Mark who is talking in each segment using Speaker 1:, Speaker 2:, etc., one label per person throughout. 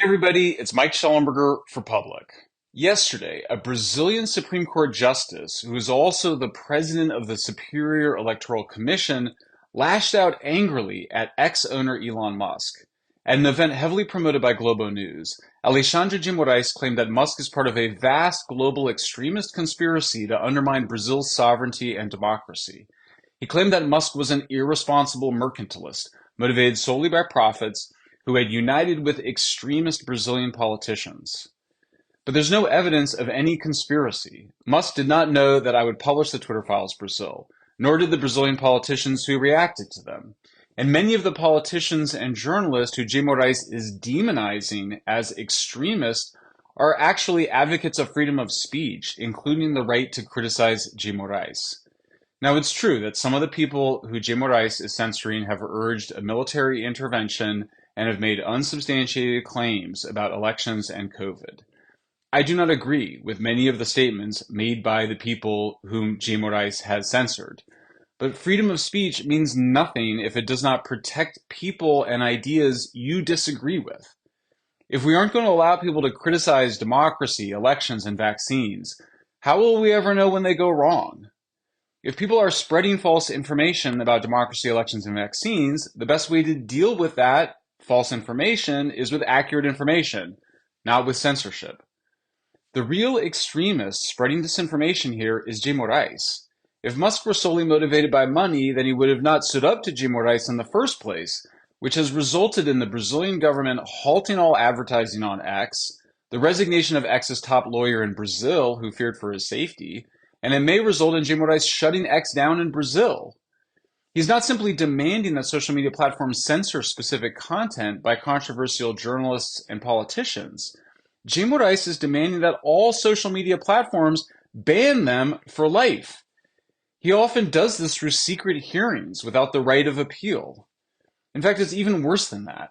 Speaker 1: Hey everybody, it's Maјkl Šelenbергer for Public. Yesterday, a Brazilian Supreme Court justice, who is also the president of the Superior Electoral Commission, lashed out angrily at ex-owner Elon Musk. At an event heavily promoted by Globo News, Alexandre de Moraes claimed that Musk is part of a vast global extremist conspiracy to undermine Brazil's sovereignty and democracy. He claimed that Musk was an irresponsible mercantilist, motivated solely by profits, who had united with extremist Brazilian politicians. But there's no evidence of any conspiracy. Musk did not know that I would publish the Twitter files Brazil, nor did the Brazilian politicians who reacted to them. And many of the politicians and journalists who J. Moraes is demonizing as extremists are actually advocates of freedom of speech, including the right to criticize J. Moraes. Now, it's true that some of the people who J. Moraes is censoring have urged a military intervention and have made unsubstantiated claims about elections and COVID. I do not agree with many of the statements made by the people whom J. Moraes has censored. But freedom of speech means nothing if it does not protect people and ideas you disagree with. If we aren't going to allow people to criticize democracy, elections, and vaccines, how will we ever know when they go wrong? If people are spreading false information about democracy, elections, and vaccines, the best way to deal with that false information is with accurate information, not with censorship. The real extremist spreading disinformation here is J. Moraes. If Musk were solely motivated by money, then he would have not stood up to J. Moraes in the first place, which has resulted in the Brazilian government halting all advertising on X, the resignation of X's top lawyer in Brazil, who feared for his safety, and it may result in J. Moraes shutting X down in Brazil. He's not simply demanding that social media platforms censor specific content by controversial journalists and politicians. J. Moraes is demanding that all social media platforms ban them for life. He often does this through secret hearings without the right of appeal. In fact, it's even worse than that.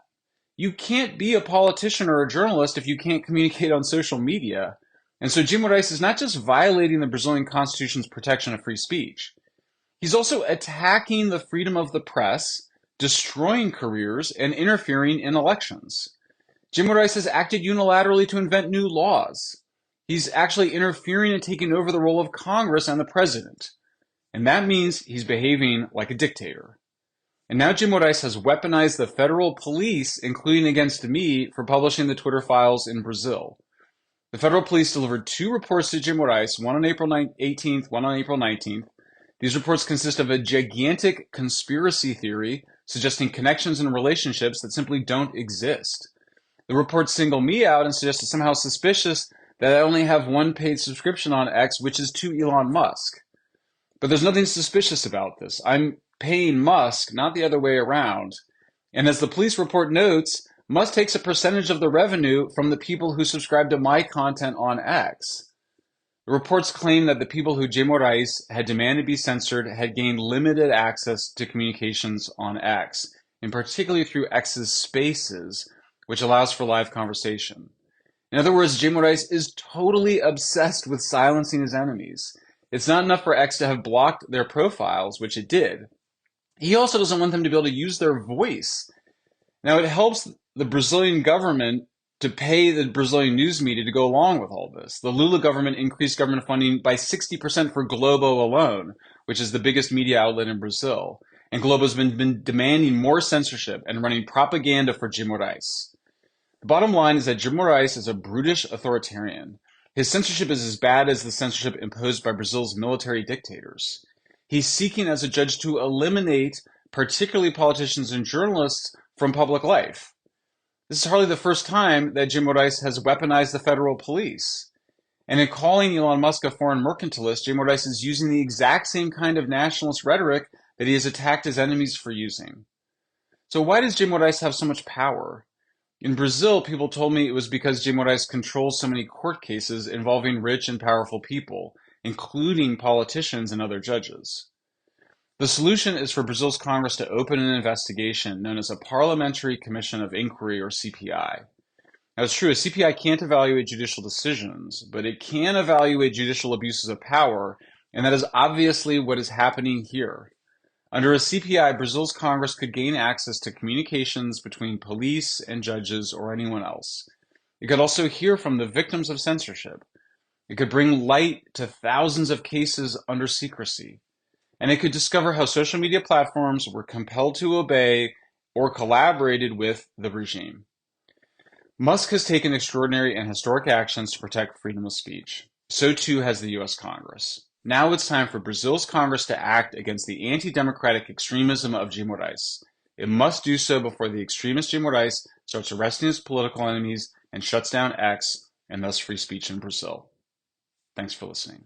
Speaker 1: You can't be a politician or a journalist if you can't communicate on social media. And so J. Moraes is not just violating the Brazilian Constitution's protection of free speech. He's also attacking the freedom of the press, destroying careers, and interfering in elections. J. Moraes has acted unilaterally to invent new laws. He's actually interfering and taking over the role of Congress and the president. And that means he's behaving like a dictator. And now J. Moraes has weaponized the federal police, including against me, for publishing the Twitter files in Brazil. The federal police delivered 2 reports to J. Moraes, one on April 18th, one on April 19th. These reports consist of a gigantic conspiracy theory suggesting connections and relationships that simply don't exist. The reports single me out and suggest it's somehow suspicious that I only have one paid subscription on X, which is to Elon Musk. But there's nothing suspicious about this. I'm paying Musk, not the other way around. And as the police report notes, Musk takes a percentage of the revenue from the people who subscribe to my content on X. The reports claim that the people who J. Moraes had demanded be censored had gained limited access to communications on X, and particularly through X's spaces, which allows for live conversation. In other words, J. Moraes is totally obsessed with silencing his enemies. It's not enough for X to have blocked their profiles, which it did. He also doesn't want them to be able to use their voice. Now, it helps the Brazilian government to pay the Brazilian news media to go along with all this. The Lula government increased government funding by 60% for Globo alone, which is the biggest media outlet in Brazil. And Globo's been demanding more censorship and running propaganda for J. Moraes. The bottom line is that J. Moraes is a brutish authoritarian. His censorship is as bad as the censorship imposed by Brazil's military dictators. He's seeking as a judge to eliminate particularly politicians and journalists from public life. This is hardly the first time that J. Moraes has weaponized the federal police. And in calling Elon Musk a foreign mercantilist, J. Moraes is using the exact same kind of nationalist rhetoric that he has attacked his enemies for using. So why does J. Moraes have so much power? In Brazil, people told me it was because J. Moraes controls so many court cases involving rich and powerful people, including politicians and other judges. The solution is for Brazil's Congress to open an investigation known as a Parliamentary Commission of Inquiry, or CPI. Now, it's true, a CPI can't evaluate judicial decisions, but it can evaluate judicial abuses of power, and that is obviously what is happening here. Under a CPI, Brazil's Congress could gain access to communications between police and judges or anyone else. It could also hear from the victims of censorship. It could bring light to thousands of cases under secrecy. And it could discover how social media platforms were compelled to obey or collaborated with the regime. Musk has taken extraordinary and historic actions to protect freedom of speech. So too has the US Congress. Now it's time for Brazil's Congress to act against the anti-democratic extremism of G. Moraes. It must do so before the extremist G. Moraes starts arresting his political enemies and shuts down X and thus free speech in Brazil. Thanks for listening.